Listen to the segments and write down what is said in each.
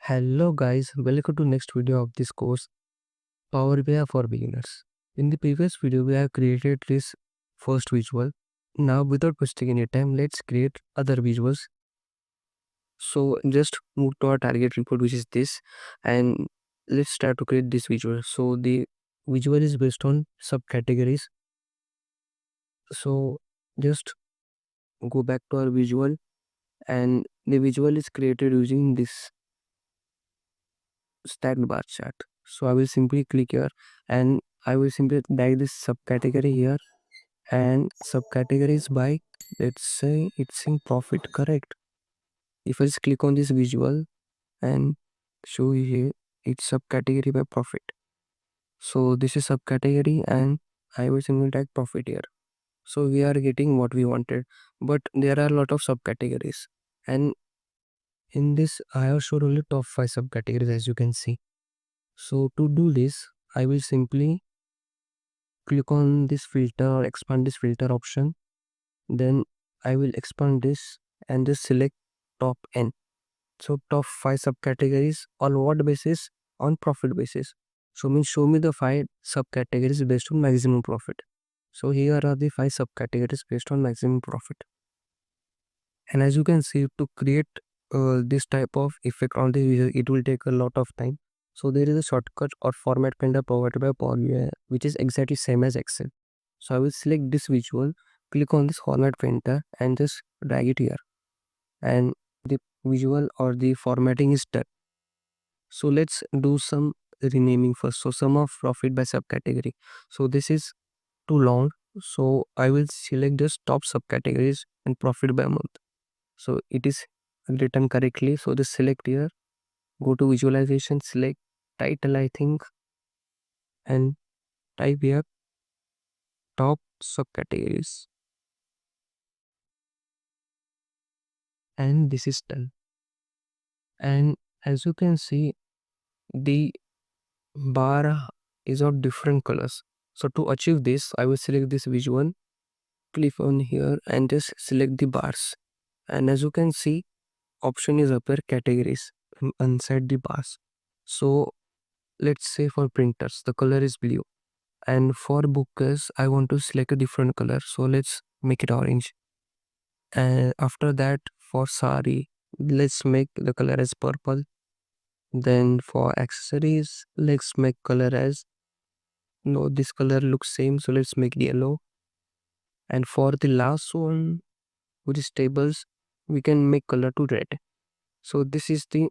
Hello guys, welcome to next video of this course Power BI for beginners. In the previous video we have created this first visual. Now without wasting any time let's create other visuals. So just move to our target report which is this, and let's start to create this visual. So the visual is based on subcategories. So just go back to our visual, and the visual is created using this stacked bar chart. So I will simply click here and I will simply drag this subcategory here, and subcategories by, let's say it's in profit, correct? If I just click on this visual and show you here, it's subcategory by profit. So this is subcategory and I will simply tag profit here. So we are getting what we wanted, but there are a lot of subcategories, and in this I have showed only top 5 subcategories as you can see. So to do this, I will simply click on this filter or expand this filter option. Then I will expand this and just select top n. So top 5 subcategories on what basis? On profit basis. So means show me the 5 subcategories based on maximum profit. So here are the 5 subcategories based on maximum profit. And as you can see, to create this type of effect on the video, it will take a lot of time. So there is a shortcut or format finder provided by Power BI, which is exactly same as Excel. So I will select this visual, click on this format finder and just drag it here. And the visual or the formatting is done. So let's do some renaming first. So sum of profit by subcategory. So this is too long. So I will select just top subcategories and profit by month. So it is written correctly. So just select here, go to visualization, select title I think, and type here top subcategories, and this is done. And as you can see, the bar is of different colors. So to achieve this, I will select this visual, click on here and just select the bars. And as you can see, option is upper categories inside the bars. So let's say for printers, the color is blue. And for bookers, I want to select a different color. So let's make it orange. And after that, for sari, let's make the color as purple. Then for accessories, let's make color as, no, this color looks same, so let's make it yellow. And for the last one, which is tables, we can make color to red. So this is the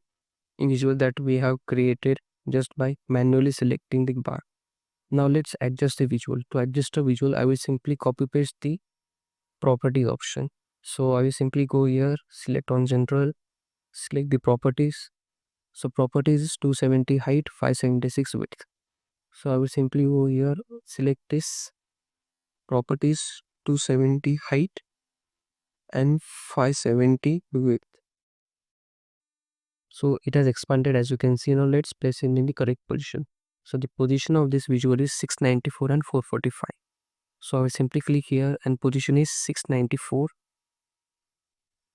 visual that we have created just by manually selecting the bar. Now let's adjust the visual. To adjust the visual, I will simply copy paste the property option. So I will simply go here, select on general, select the properties. So properties is 270 height, 576 width. So I will simply go here, select this properties 270 height and 570 width. So it has expanded as you can see. Now let's place it in the correct position. So the position of this visual is 694 and 445. So I will simply click here and position is 694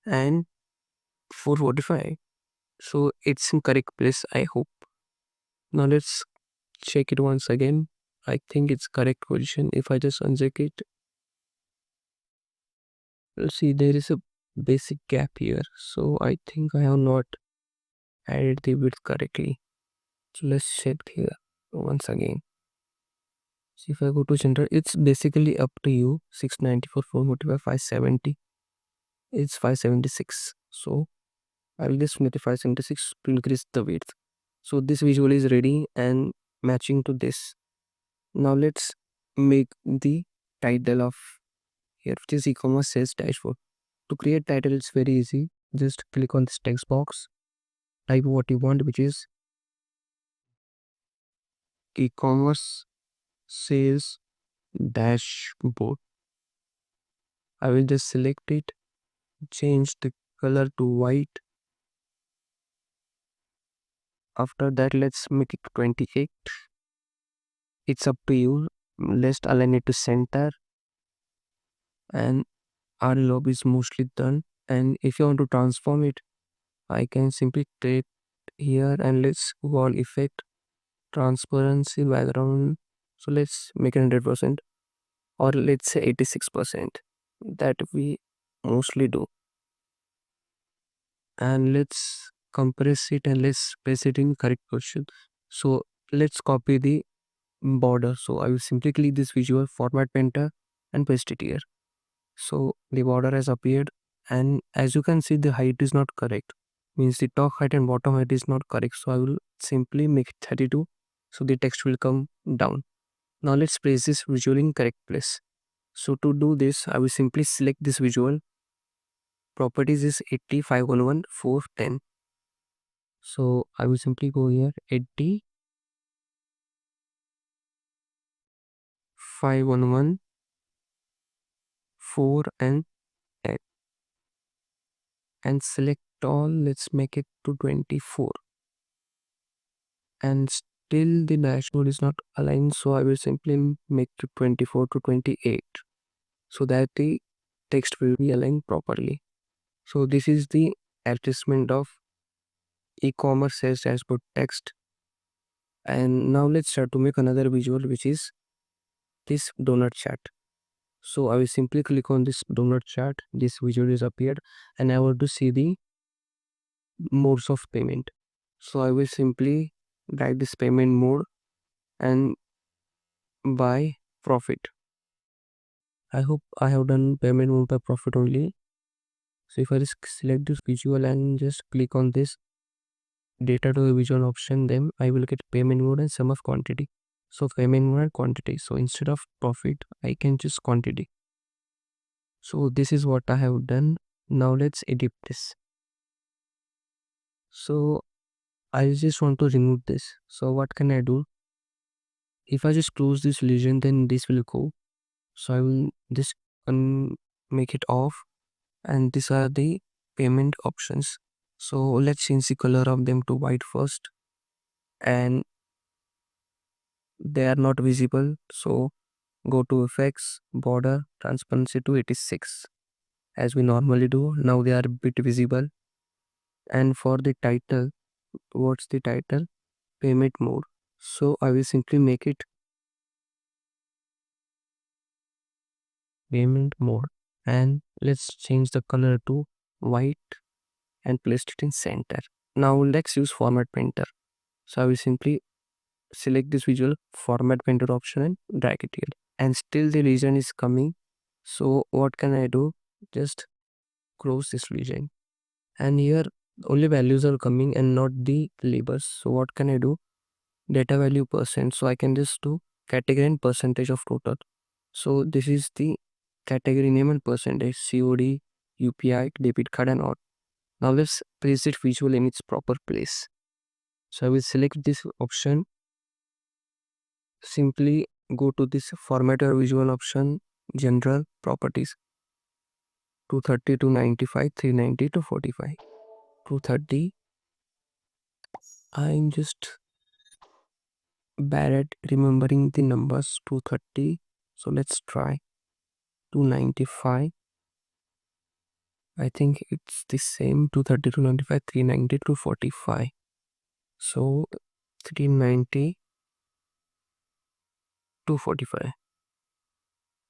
and 445. So it's in correct place, I hope. Now let's check it once again. I think it's correct position. If I just uncheck it, you'll see there is a basic gap here. So I think I have not added the width correctly. So let's check here once again. So if I go to general, it's basically up to you. 694, 445, 570. It's 576. So I will just make it 576 to increase the width. So this visual is ready and matching to this. Now let's make the title of here, which is e-commerce sales dashboard. To create title, it's very easy. Just click on this text box, type what you want, which is e-commerce sales dashboard. I will just select it, change the color to white. After that, let's make it 28. It's up to you. Let's align it to center, and our logo is mostly done. And if you want to transform it, I can simply take here and let's go on effect, transparency, background. So let's make it 100% or let's say 86% that we mostly do. And let's compress it and let's place it in correct position. So let's copy the border. So I will simply click this visual format painter and paste it here. So the border has appeared, and as you can see the height is not correct, means the top height and bottom height is not correct. So I will simply make it 32 so the text will come down. Now let's place this visual in correct place. So to do this I will simply select this visual, properties is 80 511 410. So I will simply go here 80 511 4 and 10 and select all. Let's make it to 24, and still the dashboard is not aligned, so I will simply make it 24 to 28 so that the text will be aligned properly. So this is the adjustment of e-commerce sales dashboard text. And now let's start to make another visual, which is this donut chart. So I will simply click on this donut chart, this visual is appeared, and I want to see the modes of payment. So I will simply write this payment mode and by profit. I hope I have done payment mode by profit only. So if I just select this visual and just click on this data to the visual option, then I will get payment mode and sum of quantity. So payment mode and quantity. So instead of profit, I can choose quantity. So this is what I have done. Now let's edit this. So I just want to remove this. So what can I do? If I just close this legend, then this will go. So I will just make it off, and these are the payment options. So let's change the color of them to white first, and they are not visible. So go to effects, border, transparency to 86 as we normally do. Now they are a bit visible. And for the title, what's the title? Payment mode. So I will simply make it payment mode, and let's change the color to white and place it in center. Now let's use format painter. So I will simply select this visual, format painter option, and drag it here, and still the region is coming. So what can I do? Just close this region, and here only values are coming and not the labels. So what can I do? Data value percent. So I can just do category and percentage of total. So this is the category name and percentage, COD, UPI, debit card, and all. Now let's place it visual in its proper place. So I will select this option, simply go to this format or visual option, general properties, 230 to 95, 390 to 45. 230, I'm just bad at remembering the numbers. 230, so let's try 295. I think it's the same. 230 to 95, 390 to 45. So 390 to 45.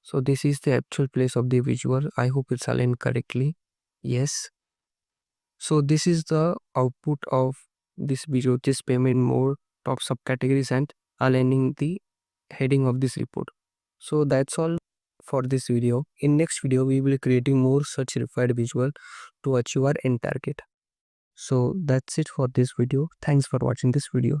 So this is the actual place of the visual. I hope it's aligned correctly. Yes. So this is the output of this visual, this payment mode, top subcategories, and aligning the heading of this report. So that's all for this video. In next video, we will be creating more such refined visual to achieve our end target. So that's it for this video. Thanks for watching this video.